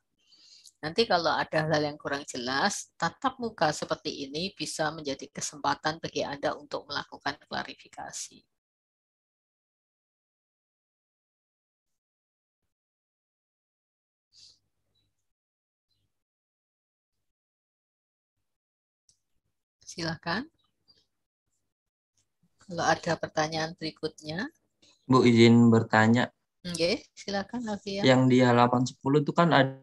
Nanti kalau ada hal yang kurang jelas, tatap muka seperti ini bisa menjadi kesempatan bagi Anda untuk melakukan klarifikasi. Silakan. Kalau ada pertanyaan berikutnya. Bu, izin bertanya. Oke, silakan Alfia. Yang di halaman 10 itu kan ada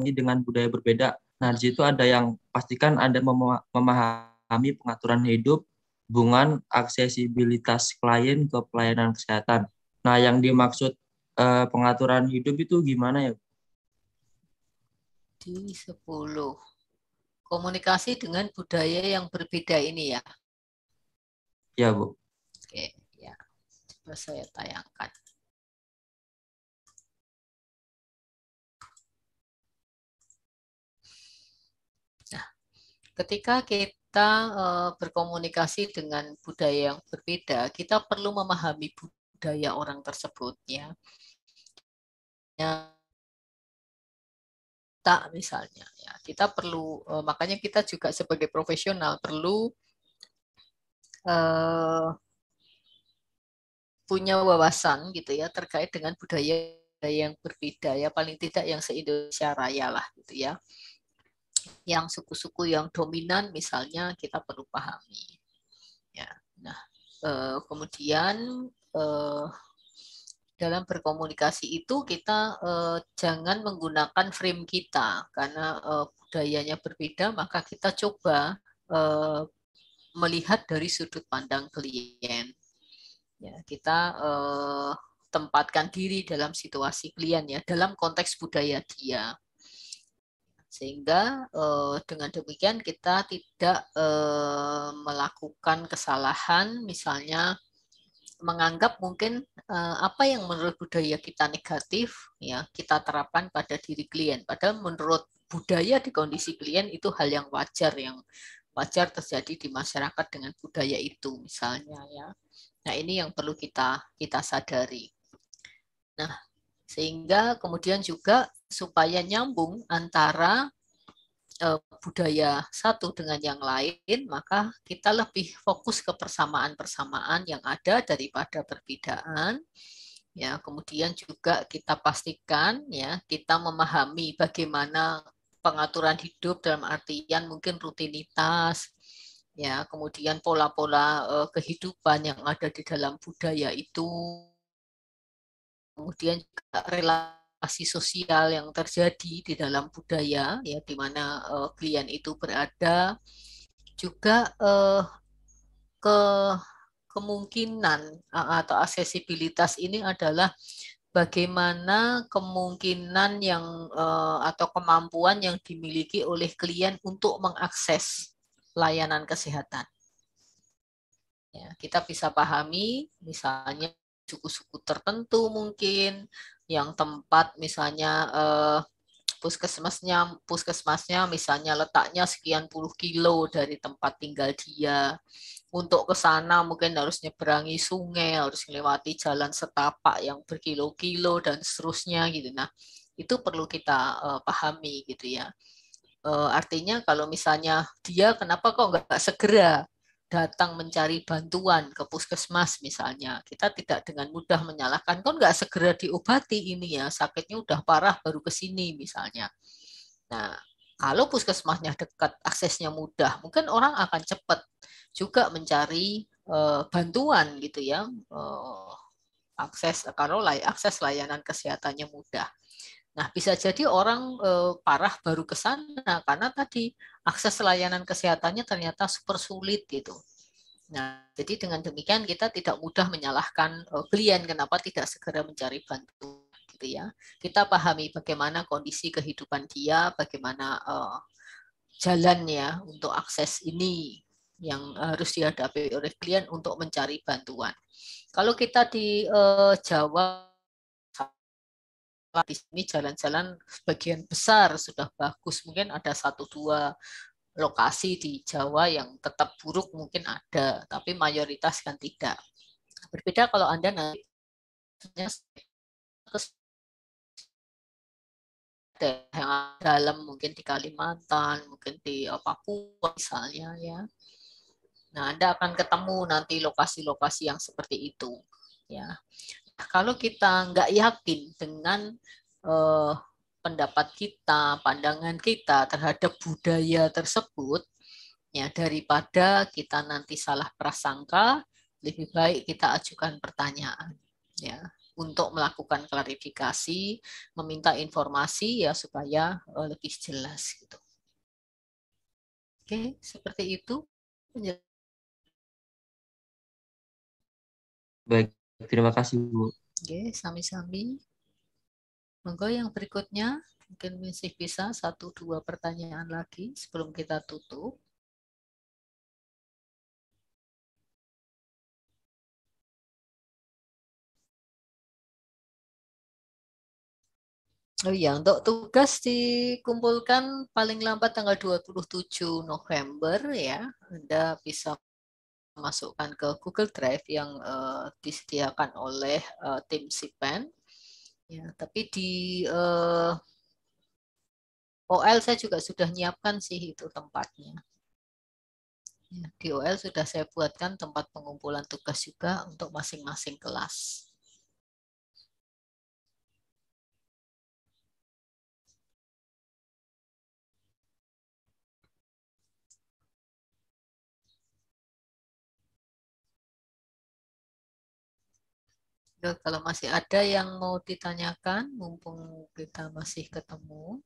dengan budaya berbeda. Nah, di situ ada yang pastikan Anda memahami pengaturan hidup, hubungan aksesibilitas klien ke pelayanan kesehatan. Nah, yang dimaksud pengaturan hidup itu gimana ya? Di 10. Komunikasi dengan budaya yang berbeda ini ya. Ya, Bu. Oke, ya. Coba saya tayangkan. Nah, ketika kita berkomunikasi dengan budaya yang berbeda, kita perlu memahami budaya orang tersebut ya. Tak misalnya ya, kita perlu makanya kita juga sebagai profesional perlu punya wawasan gitu ya terkait dengan budaya yang berbeda ya, paling tidak yang se-Indonesia Raya lah gitu ya. Yang suku-suku yang dominan misalnya kita perlu pahami. Ya, nah kemudian dalam berkomunikasi itu kita jangan menggunakan frame kita karena budayanya berbeda, maka kita coba melihat dari sudut pandang klien. Ya, kita tempatkan diri dalam situasi klien ya, dalam konteks budaya dia. Sehingga dengan demikian kita tidak melakukan kesalahan, misalnya menganggap mungkin apa yang menurut budaya kita negatif ya kita terapkan pada diri klien, padahal menurut budaya di kondisi klien itu hal yang wajar terjadi di masyarakat dengan budaya itu misalnya ya. Nah, ini yang perlu kita sadari. Nah, sehingga kemudian juga supaya nyambung antara budaya satu dengan yang lain, maka kita lebih fokus ke persamaan-persamaan yang ada daripada perbedaan. Ya, kemudian juga kita pastikan ya kita memahami bagaimana pengaturan hidup dalam artian mungkin rutinitas, ya, kemudian pola-pola kehidupan yang ada di dalam budaya itu, kemudian juga relasi sosial yang terjadi di dalam budaya ya di mana klien itu berada, juga ke kemungkinan atau aksesibilitas ini adalah bagaimana kemungkinan yang atau kemampuan yang dimiliki oleh klien untuk mengakses layanan kesehatan. Ya, kita bisa pahami misalnya suku-suku tertentu mungkin yang tempat misalnya puskesmasnya misalnya letaknya sekian puluh kilo dari tempat tinggal dia. Untuk ke sana mungkin harus nyeberangi sungai, harus melewati jalan setapak yang berkilo-kilo dan seterusnya gitu. Nah, Itu perlu kita pahami gitu ya. Artinya kalau misalnya dia kenapa kok nggak segera datang mencari bantuan ke puskesmas misalnya, kita tidak dengan mudah menyalahkan, kok nggak segera diobati ini ya, sakitnya udah parah baru ke sini misalnya. Nah, kalau puskesmasnya dekat, aksesnya mudah, mungkin orang akan cepat juga mencari bantuan gitu ya, akses layanan kesehatannya mudah. Nah, bisa jadi orang parah baru ke sana karena tadi akses layanan kesehatannya ternyata super sulit gitu. Nah, jadi dengan demikian kita tidak mudah menyalahkan klien kenapa tidak segera mencari bantuan gitu ya. Kita pahami bagaimana kondisi kehidupan dia, bagaimana jalannya untuk akses ini yang harus dihadapi oleh klien untuk mencari bantuan. Kalau kita di Jawa, di sini jalan-jalan sebagian besar sudah bagus, mungkin ada 1-2 lokasi di Jawa yang tetap buruk mungkin ada, tapi mayoritas kan tidak. Berbeda kalau Anda nanti yang dalam mungkin di Kalimantan, mungkin di Papua misalnya ya. Nah, Anda akan ketemu nanti lokasi-lokasi yang seperti itu ya. Kalau kita nggak yakin dengan pendapat kita, pandangan kita terhadap budaya tersebut, ya daripada kita nanti salah prasangka, lebih baik kita ajukan pertanyaan, ya, untuk melakukan klarifikasi, meminta informasi ya supaya lebih jelas gitu. Oke, seperti itu. Baik, terima kasih Bu. Oke, sami-sami. Monggo yang berikutnya, mungkin masih bisa 1-2 pertanyaan lagi sebelum kita tutup. Oh iya, untuk tugas dikumpulkan paling lambat tanggal 27 November ya. Anda bisa masukkan ke Google Drive yang disediakan oleh tim Sipen. Ya, tapi di OL saya juga sudah nyiapkan sih itu tempatnya. Ya, di OL sudah saya buatkan tempat pengumpulan tugas juga untuk masing-masing kelas. Kalau masih ada yang mau ditanyakan, mumpung kita masih ketemu.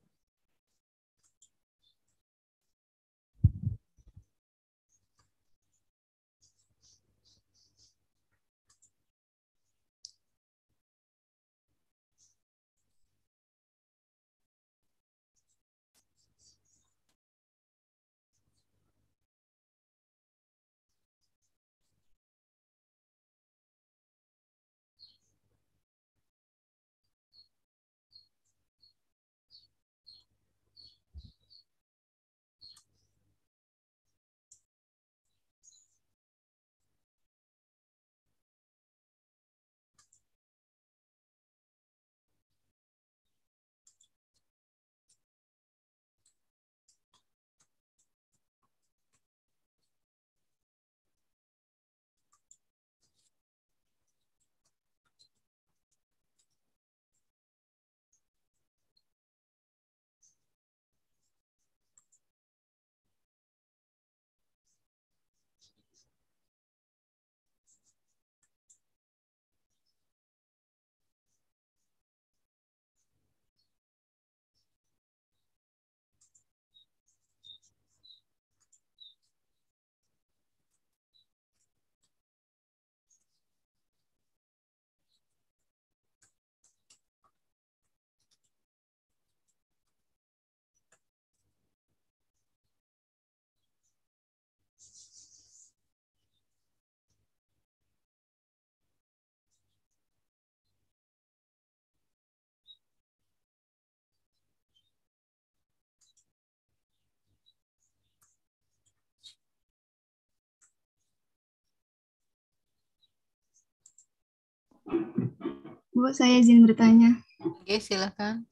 Bu, saya izin bertanya. Oke, silakan.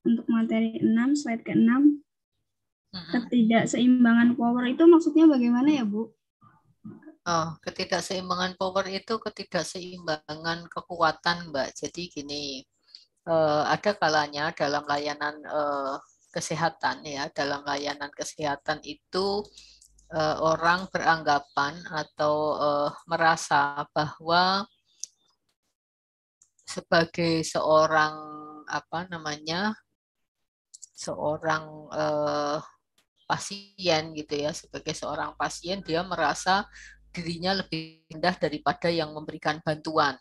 untuk materi 6, slide ke-6, ketidakseimbangan power itu maksudnya bagaimana ya, Bu? Oh, ketidakseimbangan power itu ketidakseimbangan kekuatan, Mbak. Jadi gini, ada kalanya dalam layanan kesehatan ya, dalam layanan kesehatan itu orang beranggapan atau merasa bahwa sebagai seorang seorang pasien gitu ya, sebagai seorang pasien dia merasa dirinya lebih rendah daripada yang memberikan bantuan.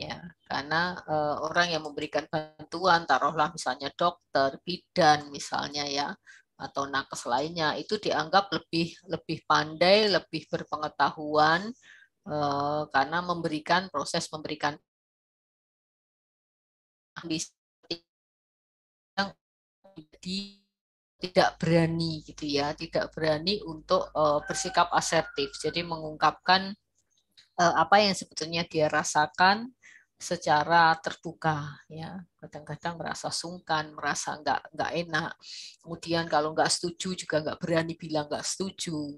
Ya, karena orang yang memberikan bantuan, taruhlah misalnya dokter, bidan misalnya ya, atau nakes lainnya, itu dianggap lebih pandai, lebih berpengetahuan karena proses memberikan yang tidak berani gitu ya, tidak berani untuk bersikap asertif, jadi mengungkapkan apa yang sebetulnya dia rasakan secara terbuka ya. Kadang-kadang merasa sungkan, merasa nggak enak, kemudian kalau nggak setuju juga nggak berani bilang nggak setuju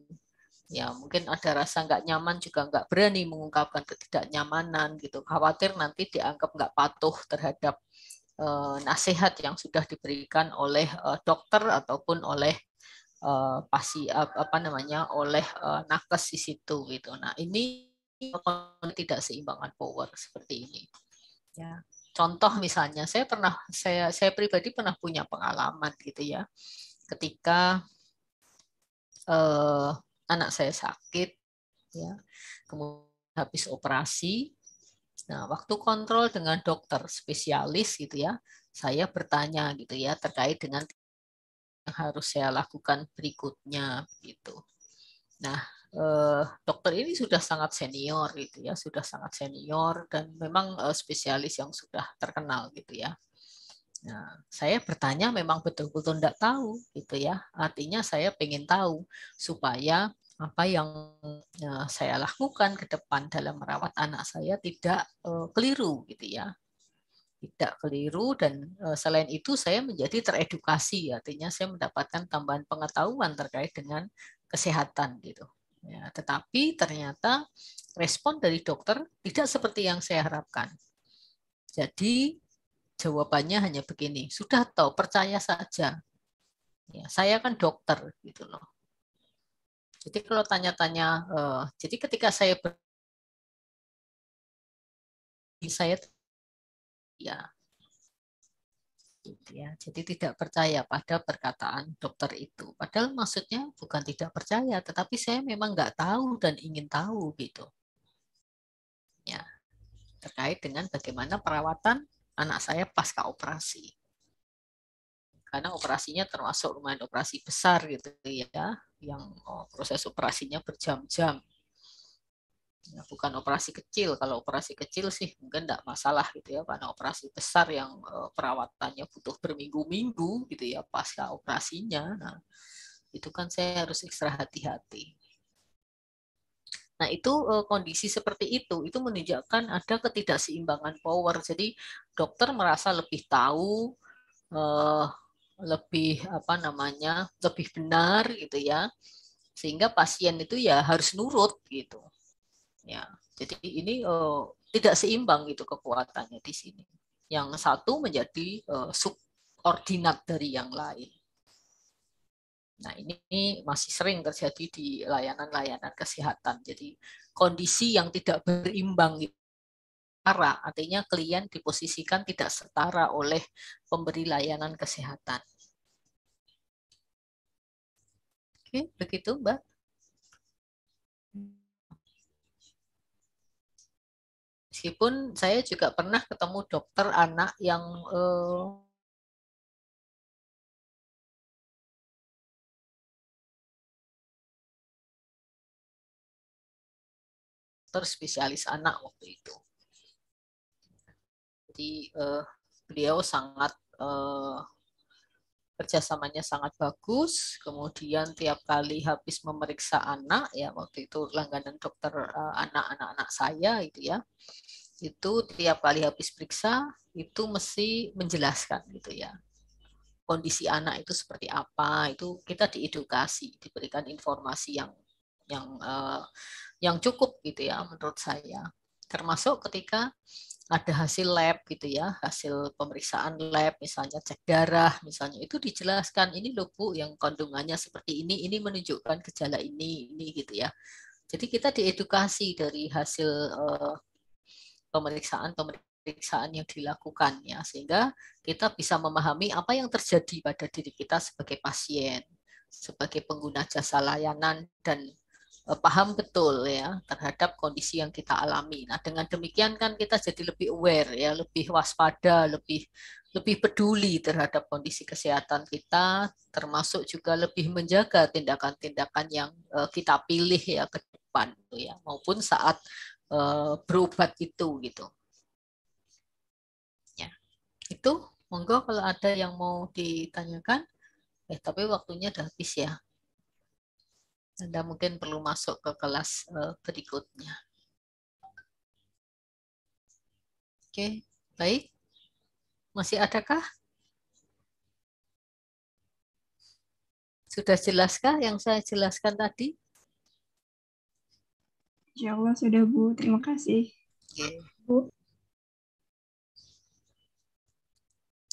ya, mungkin ada rasa nggak nyaman juga nggak berani mengungkapkan ketidaknyamanan gitu, khawatir nanti dianggap nggak patuh terhadap nasihat yang sudah diberikan oleh dokter ataupun oleh oleh nakes di situ gitu. Nah, ini tidak seimbangan power seperti ini. Ya. Contoh misalnya saya pribadi pernah punya pengalaman gitu ya. Ketika anak saya sakit ya. Kemudian habis operasi. Nah, waktu kontrol dengan dokter spesialis gitu ya, saya bertanya gitu ya terkait dengan yang harus saya lakukan berikutnya gitu. Nah, dokter ini sudah sangat senior gitu ya, sudah sangat senior dan memang spesialis yang sudah terkenal gitu ya. Nah, saya bertanya memang betul-betul tidak tahu gitu ya. Artinya saya ingin tahu supaya apa yang saya lakukan ke depan dalam merawat anak saya tidak keliru gitu ya. Tidak keliru dan selain itu saya menjadi teredukasi, artinya saya mendapatkan tambahan pengetahuan terkait dengan kesehatan gitu. Ya, tetapi ternyata respon dari dokter tidak seperti yang saya harapkan. Jadi jawabannya hanya begini, sudah tahu percaya saja. Ya, saya kan dokter gitu loh. Jadi kalau tanya-tanya, jadi ketika saya ya gitu ya. Jadi tidak percaya pada perkataan dokter itu. Padahal maksudnya bukan tidak percaya, tetapi saya memang nggak tahu dan ingin tahu gitu. Ya, terkait dengan bagaimana perawatan anak saya pasca operasi. Karena operasinya termasuk lumayan operasi besar gitu ya, yang proses operasinya berjam-jam. Ya, bukan operasi kecil. Kalau operasi kecil sih mungkin tidak masalah gitu ya, karena operasi besar yang perawatannya butuh berminggu-minggu gitu ya pasca operasinya. Nah, itu kan saya harus ekstra hati-hati. Nah, itu kondisi seperti itu menunjukkan ada ketidakseimbangan power. Jadi dokter merasa lebih tahu, lebih benar gitu ya, sehingga pasien itu ya harus nurut gitu. Ya, jadi ini tidak seimbang gitu kekuatannya di sini. Yang satu menjadi subordinat dari yang lain. Nah, ini masih sering terjadi di layanan-layanan kesehatan. Jadi kondisi yang tidak berimbang itu setara, artinya klien diposisikan tidak setara oleh pemberi layanan kesehatan. Oke, begitu, Mbak. Meskipun saya juga pernah ketemu dokter anak yang dokter spesialis anak waktu itu. Jadi beliau sangat kerjasamanya sangat bagus. Kemudian tiap kali habis memeriksa anak ya, waktu itu langganan dokter anak-anak saya itu ya, itu tiap kali habis periksa itu mesti menjelaskan gitu ya. Kondisi anak itu seperti apa, itu kita diedukasi, diberikan informasi yang cukup gitu ya menurut saya. Termasuk ketika ada hasil lab gitu ya, hasil pemeriksaan lab misalnya cek darah misalnya, itu dijelaskan ini loh Bu yang kandungannya seperti ini menunjukkan gejala ini gitu ya. Jadi kita diedukasi dari hasil pemeriksaan yang dilakukan ya, sehingga kita bisa memahami apa yang terjadi pada diri kita sebagai pasien, sebagai pengguna jasa layanan, dan paham betul ya terhadap kondisi yang kita alami. Nah, dengan demikian kan kita jadi lebih aware ya, lebih waspada, lebih peduli terhadap kondisi kesehatan kita, termasuk juga lebih menjaga tindakan-tindakan yang kita pilih ya ke depan ya, maupun saat berobat itu gitu. Ya. Itu monggo kalau ada yang mau ditanyakan. Tapi waktunya udah habis ya. Anda mungkin perlu masuk ke kelas berikutnya. Oke, baik. Masih adakah? Sudah jelaskah yang saya jelaskan tadi? Insya Allah sudah Bu, terima kasih. Oke. Bu.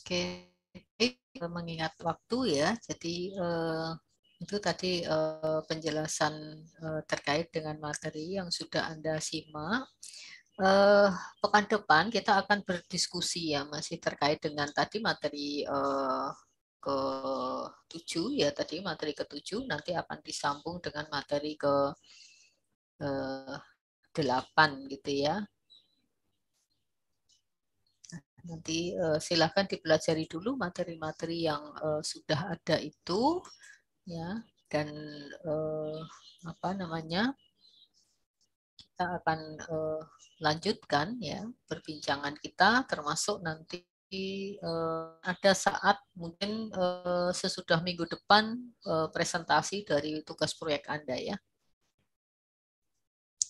Oke, mengingat waktu ya, jadi itu tadi penjelasan terkait dengan materi yang sudah Anda simak. Pekan depan kita akan berdiskusi ya, masih terkait dengan tadi materi ke-7 ya, tadi materi ke-7 nanti akan disambung dengan materi ke-8 gitu ya. Nanti silakan dipelajari dulu materi-materi yang sudah ada itu ya, dan kita akan lanjutkan ya perbincangan kita, termasuk nanti ada saat mungkin sesudah minggu depan presentasi dari tugas proyek Anda ya.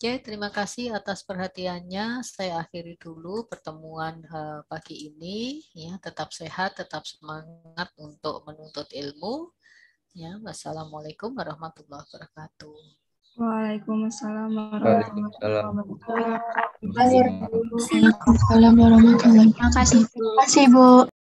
Oke, terima kasih atas perhatiannya. Saya akhiri dulu pertemuan pagi ini. Ya, tetap sehat, tetap semangat untuk menuntut ilmu. Ya, wassalamualaikum warahmatullahi wabarakatuh. Waalaikumsalam warahmatullahi wabarakatuh. Waalaikumsalam warahmatullahi wabarakatuh. Terima kasih Bu.